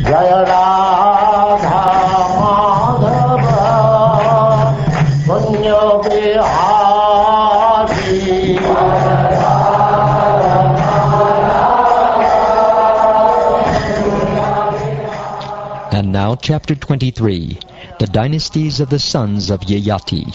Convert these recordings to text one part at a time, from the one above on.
Jaya Radha Madhava Punya Bihari. And now chapter 23, the Dynasties of the Sons of Yayati.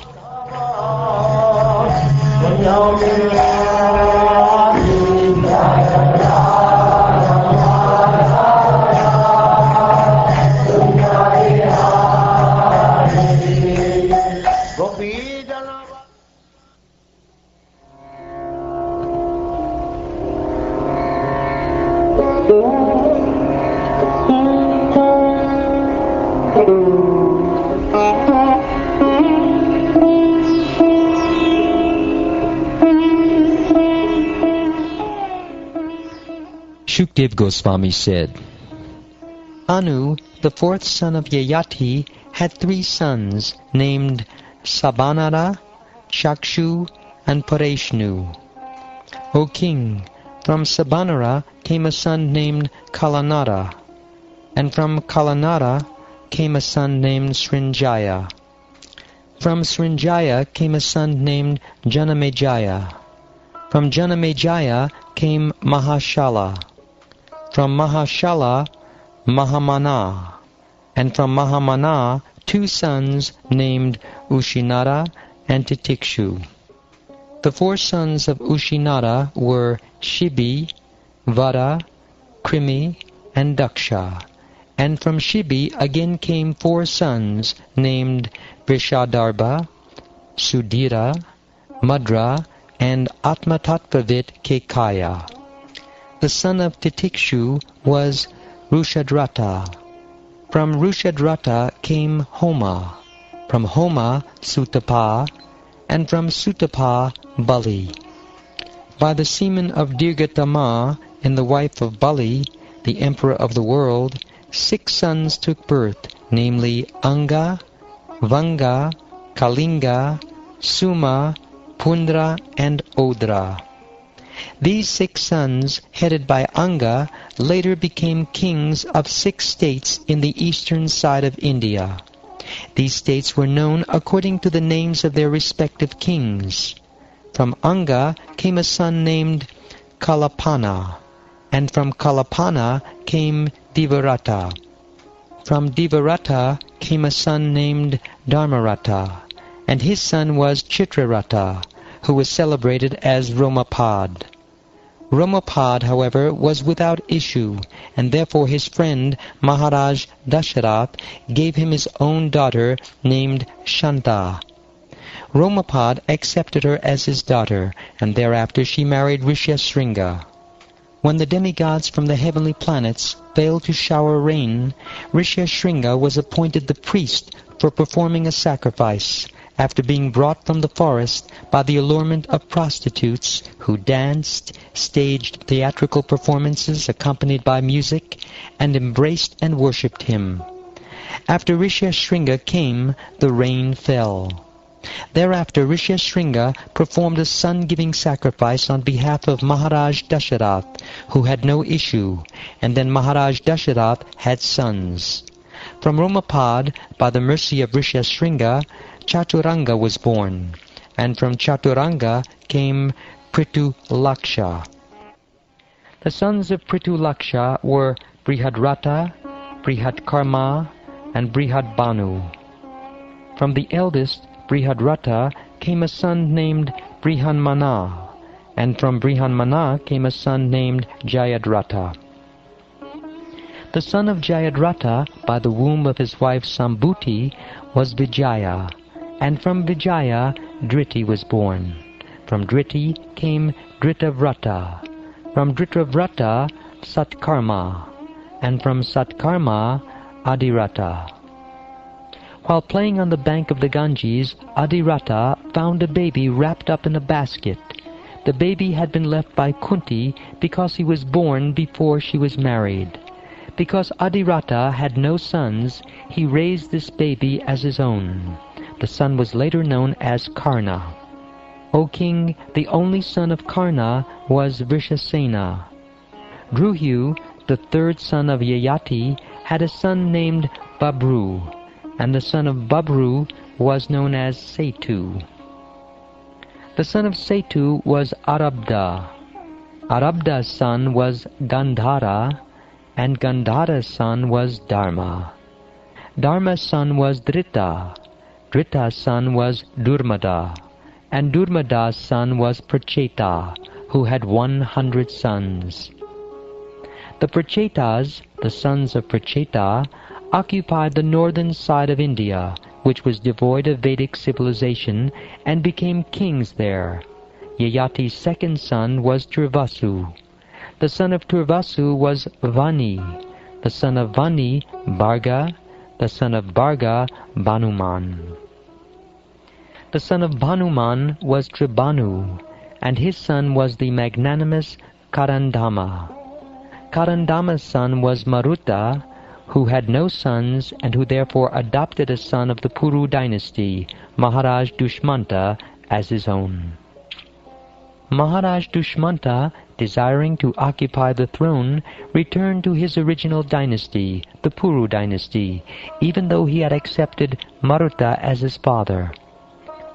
Shukdev Goswami said, Anu, the fourth son of Yayati, had 3 sons named Sabanara, Chakshu, and Pareshnu. O king, from Sabanara came a son named Kalanara, and from Kalanara came a son named Srinjaya. From Srinjaya came a son named Janamejaya. From Janamejaya came Mahashala. From Mahashala, Mahamana. And from Mahamana, 2 sons named Ushinara and Titikshu. The 4 sons of Ushinara were Shibi, Vara, Krimi, and Daksha. And from Shibi again came 4 sons named Vrishadarba, Sudhira, Madra, and Atmatatvavit Kekaya. The son of Titikshu was Rushadrata. From Rushadrata came Homa. From Homa, Sutapa, and from Sutapa, Bali. By the semen of Dirgatama and the wife of Bali, the emperor of the world, 6 sons took birth, namely Anga, Vanga, Kalinga, Suma, Pundra, and Odra. These 6 sons, headed by Anga, later became kings of 6 states in the eastern side of India. These states were known according to the names of their respective kings. From Anga came a son named Kalapana, and from Kalapana came Divarata. From Divarata came a son named Dharmarata, and his son was Chitrarata, who was celebrated as Romapad. Romapad, however, was without issue, and therefore his friend Maharaj Dasharath gave him his own daughter named Shanta. Romapad accepted her as his daughter, and thereafter she married Rishyasringa. When the demigods from the heavenly planets failed to shower rain, Rishyasringa was appointed the priest for performing a sacrifice, after being brought from the forest by the allurement of prostitutes who danced, staged theatrical performances accompanied by music, and embraced and worshipped him. After Rishyasringa came, the rain fell. Thereafter Rishyasringa performed a son-giving sacrifice on behalf of Maharaj Dasharath, who had no issue, and then Maharaj Dasharath had sons. From Romapad, by the mercy of Rishyasringa, Chaturanga was born, and from Chaturanga came Prithu-Laksha. The sons of Prithu-Laksha were Brihadrata, Brihatkarma, and Brihadbanu. From the eldest, Brihadrata, came a son named Brihanmana, and from Brihanmana came a son named Jayadrata. The son of Jayadrata, by the womb of his wife Sambhuti, was Vijaya, and from Vijaya Dhriti was born. From Dhriti came Dritavrata. From Dritavrata Satkarma, and from Satkarma Adirata. While playing on the bank of the Ganges, Adirata found a baby wrapped up in a basket. The baby had been left by Kunti because he was born before she was married. Because Adirata had no sons, he raised this baby as his own. The son was later known as Karna. O king, the only son of Karna was Vrishasena. Druhu, the third son of Yayati, had a son named Babru, and the son of Babru was known as Setu. The son of Setu was Arabda. Arabda's son was Gandhara, and Gandhara's son was Dharma. Dharma's son was Drita. Drita's son was Durmada, and Durmada's son was Pracheta, who had 100 sons. The Prachetas, the sons of Pracheta, occupied the northern side of India, which was devoid of Vedic civilization, and became kings there. Yayati's second son was Turvasu. The son of Turvasu was Vani. The son of Vani, Bharga. The son of Bharga, Bhanuman. The son of Bhanuman was Tribhanu, and his son was the magnanimous Karandama. Karandama's son was Maruta, who had no sons and who therefore adopted a son of the Puru dynasty, Maharaj Dushmanta, as his own. Maharaj Dushmanta, desiring to occupy the throne, returned to his original dynasty, the Puru dynasty, even though he had accepted Maruta as his father.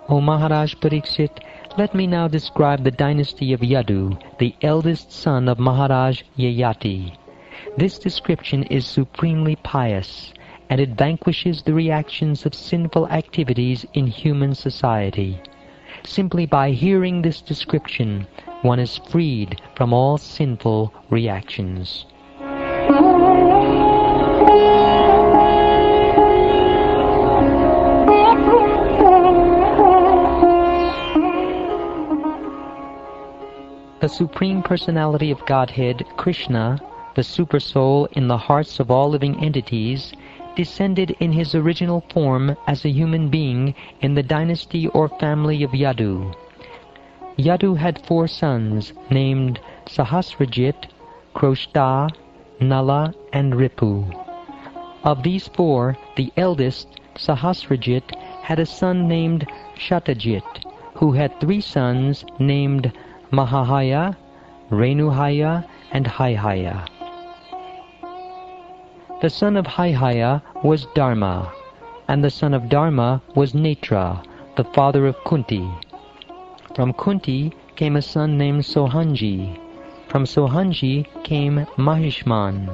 O Maharaj Pariksit, let me now describe the dynasty of Yadu, the eldest son of Maharaj Yayati. This description is supremely pious, and it vanquishes the reactions of sinful activities in human society. Simply by hearing this description, one is freed from all sinful reactions. The Supreme Personality of Godhead, Krishna, the Supersoul in the hearts of all living entities, descended in his original form as a human being in the dynasty or family of Yadu. Yadu had 4 sons named Sahasrajit, Kroshta, Nala, and Ripu. Of these 4, the eldest, Sahasrajit, had a son named Shatajit, who had 3 sons named Mahahaya, Renuhaya, and Haihaya. The son of Haihaya was Dharma, and the son of Dharma was Netra, the father of Kunti. From Kunti came a son named Sohanji. From Sohanji came Mahishman,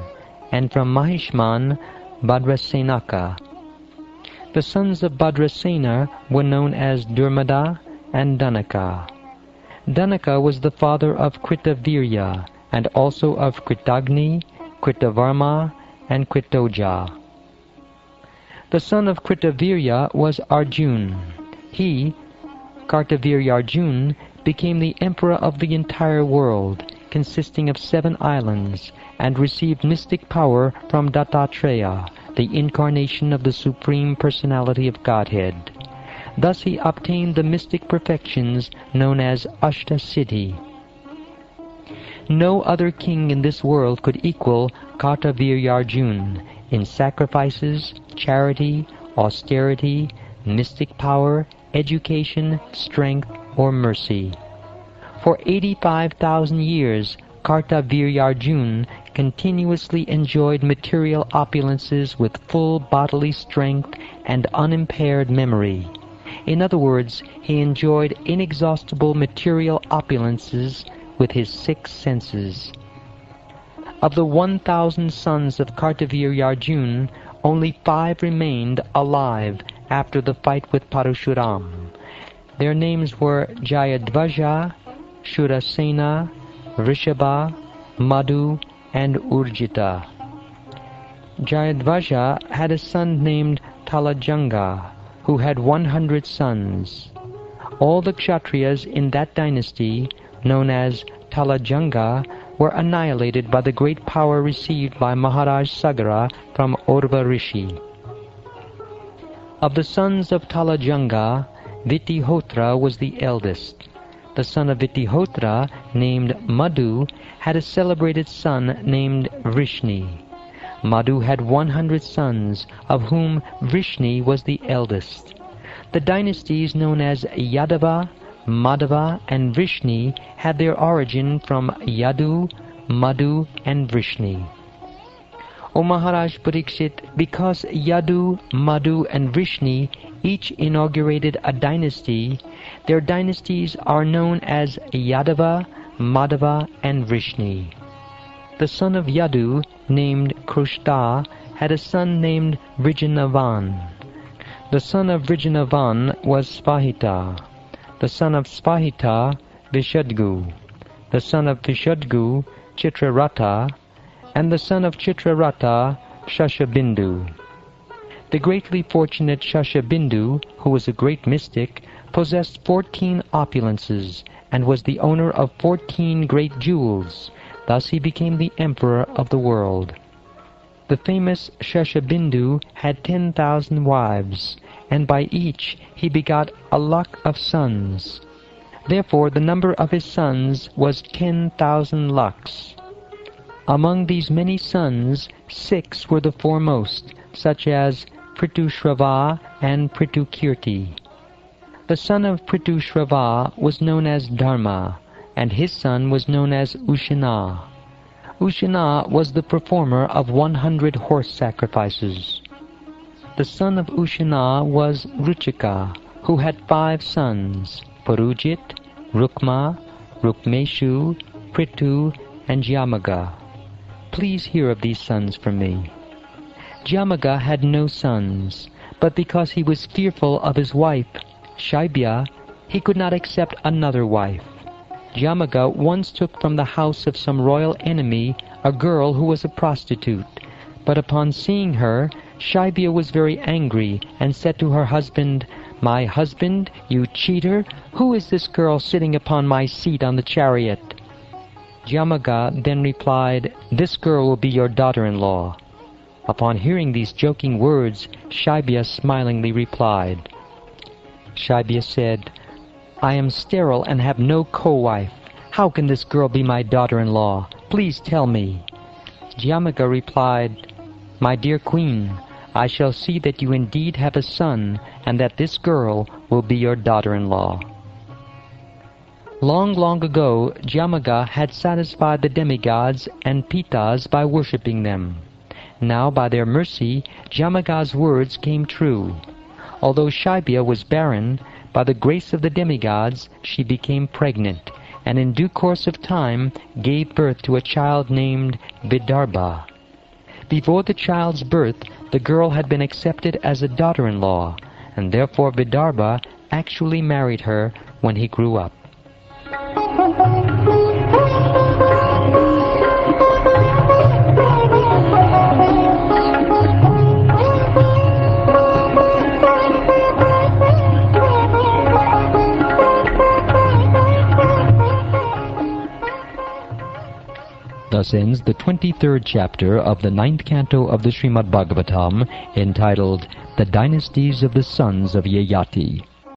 and from Mahishman, Bhadrasenaka. The sons of Bhadrasena were known as Durmada and Dhanaka. Dhanaka was the father of Kritavirya, and also of Kritagni, Kritavarma, and Kritoja. The son of Kritavirya was Arjun. He, Kartavirya Arjun, became the emperor of the entire world, consisting of 7 islands, and received mystic power from Dattatreya, the incarnation of the Supreme Personality of Godhead. Thus he obtained the mystic perfections known as Ashtasiddhi. No other king in this world could equal Kartavirya in sacrifices, charity, austerity, mystic power, education, strength, or mercy. For 85,000 years, Kartavirya continuously enjoyed material opulences with full bodily strength and unimpaired memory. In other words, he enjoyed inexhaustible material opulences with his 6 senses. Of the 1,000 sons of Kartavirya only 5 remained alive after the fight with Parashuram. Their names were Jayadvaja, Shurasena, Rishabha, Madhu, and Urjita. Jayadvaja had a son named Talajanga, who had 100 sons. All the Kshatriyas in that dynasty, known as Talajanga, were annihilated by the great power received by Maharaj Sagara from Urva Rishi. Of the sons of Talajanga, Vitihotra was the eldest. The son of Vitihotra, named Madhu, had a celebrated son named Vrishni. Madhu had 100 sons, of whom Vrishni was the eldest. The dynasties known as Yadava, Madhava, and Vrishni had their origin from Yadu, Madhu, and Vrishni. O Maharaj Parikshit, because Yadu, Madhu and Vrishni each inaugurated a dynasty, their dynasties are known as Yadava, Madhava and Vrishni. The son of Yadu, named Krsna, had a son named Vrijanavan. The son of Vrijanavan was Spahita. The son of Spahita, Vishadgu. The son of Vishadgu, Chitraratha. And the son of Chitraratha, Shashabindu. The greatly fortunate Shashabindu, who was a great mystic, possessed 14 opulences and was the owner of 14 great jewels. Thus he became the emperor of the world. The famous Shashabindu had 10,000 wives, and by each he begot a lakh of sons. Therefore the number of his sons was 10,000 lakhs. Among these many sons, 6 were the foremost, such as Prithu-Shrava and Prithu-Kirti. The son of Prithu-Shrava was known as Dharma, and his son was known as Ushana. Ushana was the performer of 100 horse sacrifices. The son of Ushana was Ruchika, who had 5 sons, Parujit, Rukma, Rukmeshu, Prithu, and Jyamaga. Please hear of these sons from me. Jyamaga had no sons, but because he was fearful of his wife, Shaibya, he could not accept another wife. Jyamaga once took from the house of some royal enemy a girl who was a prostitute, but upon seeing her, Shaibya was very angry and said to her husband, "My husband, you cheater, who is this girl sitting upon my seat on the chariot?" Jyamaga then replied, "This girl will be your daughter-in-law." Upon hearing these joking words, Shaibya smilingly replied. Shaibya said, "I am sterile and have no co-wife. How can this girl be my daughter-in-law? Please tell me." Jyamaga replied, "My dear queen, I shall see that you indeed have a son, and that this girl will be your daughter-in-law." Long, long ago, Jyamaga had satisfied the demigods and pitas by worshipping them. Now, by their mercy, Jyamaga's words came true. Although Shaibya was barren, by the grace of the demigods she became pregnant, and in due course of time gave birth to a child named Vidarbha. Before the child's birth, the girl had been accepted as a daughter-in-law, and therefore Vidarbha actually married her when he grew up. Thus ends the 23rd chapter of the 9th canto of the Srimad Bhagavatam, entitled The Dynasties of the Sons of Yayati.